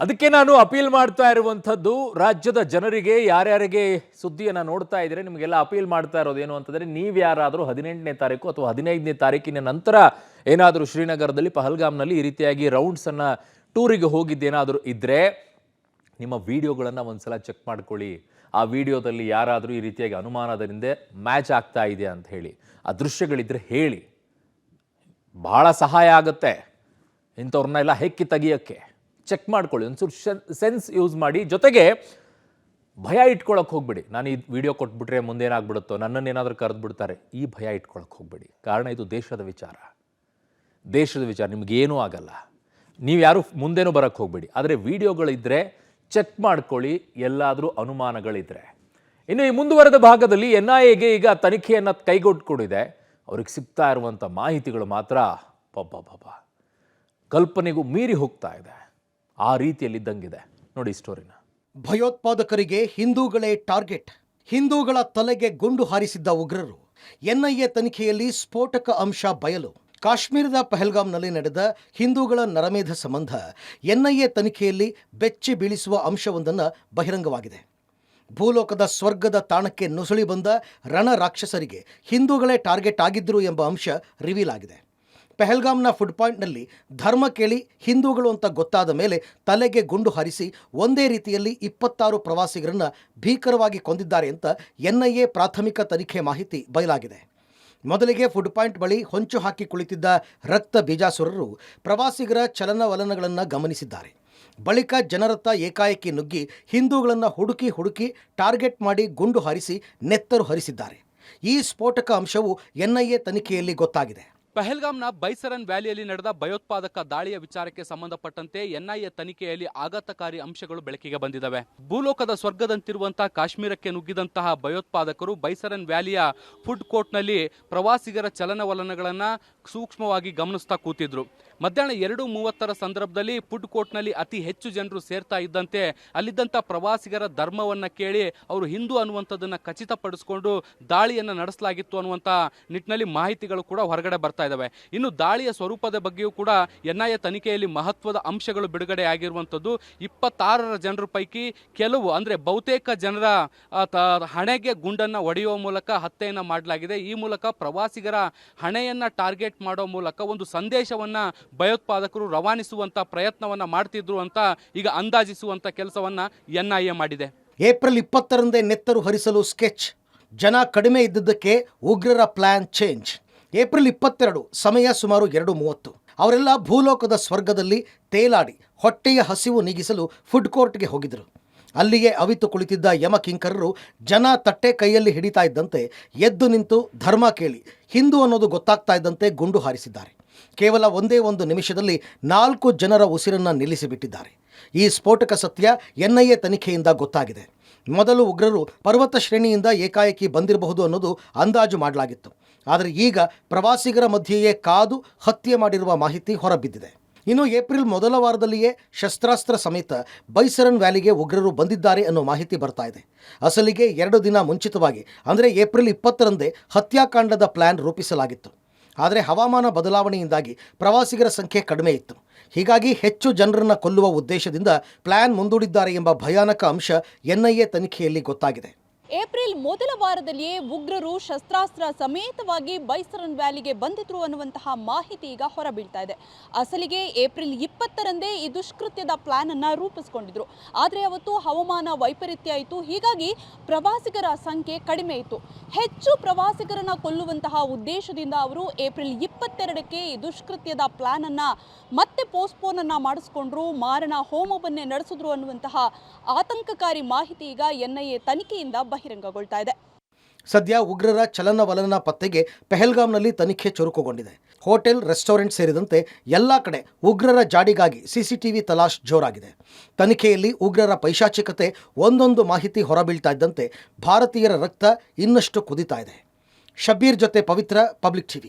ಅದಕ್ಕೆ ನಾನು ಅಪೀಲ್ ಮಾಡ್ತಾ ಇರುವಂಥದ್ದು ರಾಜ್ಯದ ಜನರಿಗೆ ಯಾರ್ಯಾರಿಗೆ ಸುದ್ದಿಯನ್ನು ನೋಡ್ತಾ ಇದ್ರೆ ನಿಮಗೆಲ್ಲ ಅಪೀಲ್ ಮಾಡ್ತಾ ಇರೋದು ಏನು ಅಂತಂದರೆ ನೀವು ಯಾರಾದರೂ 18ನೇ ತಾರೀಕು ಅಥವಾ 15ನೇ ತಾರೀಕಿನ ನಂತರ ಏನಾದರೂ ಶ್ರೀನಗರದಲ್ಲಿ ಪಹಲ್ಗಾಮ್ನಲ್ಲಿ ಈ ರೀತಿಯಾಗಿ ರೌಂಡ್ಸನ್ನು ಟೂರಿಗೆ ಹೋಗಿದ್ದೇನಾದರೂ ಇದ್ದರೆ ನಿಮ್ಮ ವಿಡಿಯೋಗಳನ್ನು ಒಂದ್ಸಲ ಚೆಕ್ ಮಾಡ್ಕೊಳ್ಳಿ. ಆ ವಿಡಿಯೋದಲ್ಲಿ ಯಾರಾದರೂ ಈ ರೀತಿಯಾಗಿ ಅನುಮಾನದಿಂದ ಮ್ಯಾಚ್ ಆಗ್ತಾ ಇದೆ ಅಂತ ಹೇಳಿ ಆ ದೃಶ್ಯಗಳಿದ್ರೆ ಹೇಳಿ, ಬಹಳ ಸಹಾಯ ಆಗುತ್ತೆ ಇಂಥವ್ರನ್ನೆಲ್ಲ ಹೆಕ್ಕಿ ತೆಗಿಯೋಕ್ಕೆ. ಚೆಕ್ ಮಾಡ್ಕೊಳ್ಳಿ, ಒಂಚೂರು ಸೆನ್ಸ್ ಯೂಸ್ ಮಾಡಿ. ಜೊತೆಗೆ ಭಯ ಇಟ್ಕೊಳಕ್ಕೆ ಹೋಗ್ಬೇಡಿ. ನಾನು ಈ ವಿಡಿಯೋ ಕೊಟ್ಬಿಟ್ರೆ ಮುಂದೇನಾಗ್ಬಿಡುತ್ತೋ, ನನ್ನನ್ನು ಏನಾದರೂ ಕರೆದು ಬಿಡ್ತಾರೆ, ಈ ಭಯ ಇಟ್ಕೊಳಕ್ಕೆ ಹೋಗ್ಬೇಡಿ. ಕಾರಣ ಇದು ದೇಶದ ವಿಚಾರ, ನಿಮಗೇನೂ ಆಗಲ್ಲ. ನೀವು ಯಾರು ಮುಂದೇನೂ ಬರೋಕ್ಕೆ ಹೋಗ್ಬೇಡಿ. ಆದರೆ ವಿಡಿಯೋಗಳಿದ್ದರೆ ಚೆಕ್ ಮಾಡ್ಕೊಳ್ಳಿ, ಎಲ್ಲಾದರೂ ಅನುಮಾನಗಳಿದ್ರೆ. ಇನ್ನು ಈ ಮುಂದುವರೆದ ಭಾಗದಲ್ಲಿ NIAಗೆ ಈಗ ತನಿಖೆಯನ್ನು ಕೈಗೊಟ್ಕೊಂಡಿದೆ. ಅವ್ರಿಗೆ ಸಿಗ್ತಾ ಇರುವಂಥ ಮಾಹಿತಿಗಳು ಮಾತ್ರ ಕಲ್ಪನೆಗೂ ಮೀರಿ ಹೋಗ್ತಾ ಇದೆ. ಆ ರೀತಿಯಲ್ಲಿದ್ದಂಗಿದೆ ನೋಡಿ ಸ್ಟೋರಿನ. ಭಯೋತ್ಪಾದಕರಿಗೆ ಹಿಂದೂಗಳೇ ಟಾರ್ಗೆಟ್. ಹಿಂದೂಗಳ ತಲೆಗೆ ಗುಂಡು ಹಾರಿಸಿದ್ದ ಉಗ್ರರು. NIA ತನಿಖೆಯಲ್ಲಿ ಸ್ಫೋಟಕ ಅಂಶ ಬಯಲು. ಕಾಶ್ಮೀರದ ಪಹಲ್ಗಾಮ್ನಲ್ಲಿ ನಡೆದ ಹಿಂದೂಗಳ ನರಮೇಧ ಸಂಬಂಧ NIA ತನಿಖೆಯಲ್ಲಿ ಬೆಚ್ಚಿ ಬೀಳಿಸುವ ಅಂಶವೊಂದನ್ನು ಬಹಿರಂಗವಾಗಿದೆ. ಭೂಲೋಕದ ಸ್ವರ್ಗದ ತಾಣಕ್ಕೆ ನುಸುಳಿ ಬಂದ ರಣ ರಾಕ್ಷಸರಿಗೆ ಹಿಂದೂಗಳೇ ಟಾರ್ಗೆಟ್ ಆಗಿದ್ದರು ಎಂಬ ಅಂಶ ರಿವೀಲ್ ಆಗಿದೆ. ಪಹಲ್ಗಾಮ್ನ ಫುಡ್ ಪಾಯಿಂಟ್ನಲ್ಲಿ ಧರ್ಮ ಕೇಳಿ ಹಿಂದೂಗಳು ಅಂತ ಗೊತ್ತಾದ ಮೇಲೆ ತಲೆಗೆ ಗುಂಡು ಹಾರಿಸಿ ಒಂದೇ ರೀತಿಯಲ್ಲಿ 26 ಪ್ರವಾಸಿಗರನ್ನು ಭೀಕರವಾಗಿ ಕೊಂದಿದ್ದಾರೆ ಅಂತ NIA ಪ್ರಾಥಮಿಕ ತನಿಖೆ ಮಾಹಿತಿ ಬಯಲಾಗಿದೆ. ಮೊದಲಿಗೆ ಫುಡ್ ಪಾಯಿಂಟ್ ಬಳಿ ಹೊಂಚು ಹಾಕಿ ಕುಳಿತಿದ್ದ ರಕ್ತ ಬೀಜಾಸುರರು ಪ್ರವಾಸಿಗರ ಚಲನವಲನಗಳನ್ನು ಗಮನಿಸಿದ್ದಾರೆ. ಬಳಿಕ ಜನರತ್ತ ಏಕಾಏಕಿ ನುಗ್ಗಿ ಹಿಂದೂಗಳನ್ನು ಹುಡುಕಿ ಟಾರ್ಗೆಟ್ ಮಾಡಿ ಗುಂಡು ಹಾರಿಸಿ ನೆತ್ತರು ಹರಿಸಿದ್ದಾರೆ. ಈ ಸ್ಫೋಟಕ ಅಂಶವು NIA ತನಿಖೆಯಲ್ಲಿ ಗೊತ್ತಾಗಿದೆ. ಪಹಲ್ಗಾಮ್ನ ಬೈಸರನ್ ವ್ಯಾಲಿಯಲ್ಲಿ ನಡೆದ ಭಯೋತ್ಪಾದಕ ದಾಳಿಯ ವಿಚಾರಕ್ಕೆ ಸಂಬಂಧಪಟ್ಟಂತೆ NIA ತನಿಖೆಯಲ್ಲಿ ಆಘಾತಕಾರಿ ಅಂಶಗಳು ಬೆಳಕಿಗೆ ಬಂದಿದ್ದಾವೆ. ಭೂಲೋಕದ ಸ್ವರ್ಗದಂತಿರುವಂತಹ ಕಾಶ್ಮೀರಕ್ಕೆ ನುಗ್ಗಿದಂತಹ ಭಯೋತ್ಪಾದಕರು ಬೈಸರನ್ ವ್ಯಾಲಿಯ ಫುಡ್ ಕೋರ್ಟ್ನಲ್ಲಿ ಪ್ರವಾಸಿಗರ ಚಲನವಲನಗಳನ್ನು ಸೂಕ್ಷ್ಮವಾಗಿ ಗಮನಿಸ್ತಾ ಕೂತಿದ್ರು. ಮಧ್ಯಾಹ್ನ 2:30 ಸಂದರ್ಭದಲ್ಲಿ ಫುಡ್ ಕೋರ್ಟ್ನಲ್ಲಿ ಅತಿ ಹೆಚ್ಚು ಜನರು ಸೇರ್ತಾ ಇದ್ದಂತೆ ಅಲ್ಲಿದ್ದಂಥ ಪ್ರವಾಸಿಗರ ಧರ್ಮವನ್ನು ಕೇಳಿ ಅವರು ಹಿಂದೂ ಅನ್ನುವಂಥದ್ದನ್ನು ಖಚಿತಪಡಿಸಿಕೊಂಡು ದಾಳಿಯನ್ನು ನಡೆಸಲಾಗಿತ್ತು ಅನ್ನುವಂಥ ನಿಟ್ಟಿನಲ್ಲಿ ಮಾಹಿತಿಗಳು ಕೂಡ ಹೊರಗಡೆ ಬರ್ತಾ ಇದ್ದಾವೆ. ಇನ್ನು ದಾಳಿಯ ಸ್ವರೂಪದ ಬಗ್ಗೆಯೂ ಕೂಡ NIA ತನಿಖೆಯಲ್ಲಿ ಮಹತ್ವದ ಅಂಶಗಳು ಬಿಡುಗಡೆ ಆಗಿರುವಂಥದ್ದು. 26 ಜನರ ಪೈಕಿ ಕೆಲವು ಅಂದರೆ ಬಹುತೇಕ ಜನರ ಹಣೆಗೆ ಗುಂಡನ್ನು ಹೊಡೆಯುವ ಮೂಲಕ ಹತ್ಯೆಯನ್ನು ಮಾಡಲಾಗಿದೆ. ಈ ಮೂಲಕ ಪ್ರವಾಸಿಗರ ಹಣೆಯನ್ನು ಟಾರ್ಗೆಟ್ ಮಾಡೋ ಮೂಲಕ ಒಂದು ಸಂದೇಶವನ್ನು ಭಯೋತ್ಪಾದಕರು ರವಾನಿಸುವಂಥ ಪ್ರಯತ್ನವನ್ನು ಮಾಡ್ತಿದ್ರು ಅಂತ ಈಗ ಅಂದಾಜಿಸುವಂಥ ಕೆಲಸವನ್ನು NIA ಮಾಡಿದೆ. ಏಪ್ರಿಲ್ 20ರಂದೇ ನೆತ್ತರು ಹರಿಸಲು ಸ್ಕೆಚ್. ಜನ ಕಡಿಮೆ ಇದ್ದಿದ್ದಕ್ಕೆ ಉಗ್ರರ ಪ್ಲಾನ್ ಚೇಂಜ್. ಏಪ್ರಿಲ್ 22 ಸಮಯ ಸುಮಾರು 2:30. ಅವರೆಲ್ಲ ಭೂಲೋಕದ ಸ್ವರ್ಗದಲ್ಲಿ ತೇಲಾಡಿ ಹೊಟ್ಟೆಯ ಹಸಿವು ನೀಗಿಸಲು ಫುಡ್ ಕೋರ್ಟ್ಗೆ ಹೋಗಿದ್ರು. ಅಲ್ಲಿಯೇ ಅವಿತು ಕುಳಿತಿದ್ದ ಯಮಕಿಂಕರರು ಜನ ತಟ್ಟೆ ಕೈಯಲ್ಲಿ ಹಿಡಿತಾ ಇದ್ದಂತೆ ಎದ್ದು ನಿಂತು ಧರ್ಮ ಕೇಳಿ ಹಿಂದೂ ಅನ್ನೋದು ಗೊತ್ತಾಗ್ತಾ ಇದ್ದಂತೆ ಗುಂಡು ಹಾರಿಸಿದ್ದಾರೆ. ಕೇವಲ ಒಂದೇ ಒಂದು ನಿಮಿಷದಲ್ಲಿ 4 ಜನರ ಉಸಿರನ್ನು ನಿಲ್ಲಿಸಿಬಿಟ್ಟಿದ್ದಾರೆ. ಈ ಸ್ಫೋಟಕ ಸತ್ಯ NIA ತನಿಖೆಯಿಂದ ಗೊತ್ತಾಗಿದೆ. ಮೊದಲು ಉಗ್ರರು ಪರ್ವತ ಶ್ರೇಣಿಯಿಂದ ಏಕಾಏಕಿ ಬಂದಿರಬಹುದು ಅನ್ನೋದು ಅಂದಾಜು ಮಾಡಲಾಗಿತ್ತು. ಆದರೆ ಈಗ ಪ್ರವಾಸಿಗರ ಮಧ್ಯೆಯೇ ಕಾದು ಹತ್ಯೆ ಮಾಡಿರುವ ಮಾಹಿತಿ ಹೊರಬಿದ್ದಿದೆ. ಇನ್ನು ಏಪ್ರಿಲ್ ಮೊದಲ ವಾರದಲ್ಲಿಯೇ ಶಸ್ತ್ರಾಸ್ತ್ರ ಸಮೇತ ಬೈಸರನ್ ವ್ಯಾಲಿಗೆ ಉಗ್ರರು ಬಂದಿದ್ದಾರೆ ಅನ್ನೋ ಮಾಹಿತಿ ಬರ್ತಾ ಇದೆ. ಅಸಲಿಗೆ 2 ದಿನ ಮುಂಚಿತವಾಗಿ ಅಂದರೆ ಏಪ್ರಿಲ್ 20ರಂದೇ ಹತ್ಯಾಕಾಂಡದ ಪ್ಲಾನ್ ರೂಪಿಸಲಾಗಿತ್ತು. ಆದರೆ ಹವಾಮಾನ ಬದಲಾವಣೆಯಿಂದಾಗಿ ಪ್ರವಾಸಿಗರ ಸಂಖ್ಯೆ ಕಡಿಮೆ ಇತ್ತು. ಹೀಗಾಗಿ ಹೆಚ್ಚು ಜನರನ್ನು ಕೊಲ್ಲುವ ಉದ್ದೇಶದಿಂದ ಪ್ಲಾನ್ ಮುಂದೂಡಿದ್ದಾರೆ ಎಂಬ ಭಯಾನಕ ಅಂಶ NIA ತನಿಖೆಯಲ್ಲಿ ಗೊತ್ತಾಗಿದೆ. ಏಪ್ರಿಲ್ ಮೊದಲ ವಾರದಲ್ಲಿಯೇ ಉಗ್ರರು ಶಸ್ತ್ರಾಸ್ತ್ರ ಸಮೇತವಾಗಿ ಬೈಸರನ್ ವ್ಯಾಲಿಗೆ ಬಂದಿದ್ರು ಅನ್ನುವಂತಹ ಮಾಹಿತಿ ಈಗ ಹೊರಬೀಳ್ತಾ ಇದೆ. ಅಸಲಿಗೆ ಏಪ್ರಿಲ್ 20ರಂದೇ ಈ ದುಷ್ಕೃತ್ಯದ ಪ್ಲಾನ್ ಅನ್ನ ರೂಪಿಸಿಕೊಂಡಿದ್ರು. ಆದರೆ ಅವತ್ತು ಹವಾಮಾನ ವೈಪರೀತ್ಯ ಆಯಿತು. ಹೀಗಾಗಿ ಪ್ರವಾಸಿಗರ ಸಂಖ್ಯೆ ಕಡಿಮೆ ಇತ್ತು. ಹೆಚ್ಚು ಪ್ರವಾಸಿಗರನ್ನ ಕೊಲ್ಲುವಂತಹ ಉದ್ದೇಶದಿಂದ ಅವರು ಏಪ್ರಿಲ್ 22ಕ್ಕೆ ಈ ದುಷ್ಕೃತ್ಯದ ಪ್ಲಾನ್ ಅನ್ನ ಮತ್ತೆ ಪೋಸ್ಟ್ಪೋನ್ ಅನ್ನ ಮಾಡಿಸ್ಕೊಂಡ್ರು. ಮಾರಣ ಹೋಮವನ್ನೇ ನಡೆಸಿದ್ರು ಅನ್ನುವಂತಹ ಆತಂಕಕಾರಿ ಮಾಹಿತಿ ಈಗ NIA ತನಿಖೆಯಿಂದ ಬಹಿರಂಗಗೊಳ್ತಾ ಇದೆ. ಸದ್ಯ ಉಗ್ರರ ಚಲನವಲನ ಪತ್ತೆಗೆ ಪಹಲ್ಗಾಮ್ನಲ್ಲಿ ತನಿಖೆ ಚುರುಕುಗೊಂಡಿದೆ. ಹೋಟೆಲ್, ರೆಸ್ಟೋರೆಂಟ್ ಸೇರಿದಂತೆ ಎಲ್ಲ ಕಡೆ ಉಗ್ರರ ಜಾಡಿಗಾಗಿ CCTV ತಲಾಶ್ ಜೋರಾಗಿದೆ. ತನಿಖೆಯಲ್ಲಿ ಉಗ್ರರ ಪೈಶಾಚಿಕತೆ ಒಂದೊಂದು ಮಾಹಿತಿ ಹೊರಬೀಳ್ತಾ ಇದ್ದಂತೆ ಭಾರತೀಯರ ರಕ್ತ ಇನ್ನಷ್ಟು ಕುದಿತಾ ಇದೆ. ಶಬ್ಬೀರ್ ಜೊತೆ ಪವಿತ್ರ, ಪಬ್ಲಿಕ್ TV.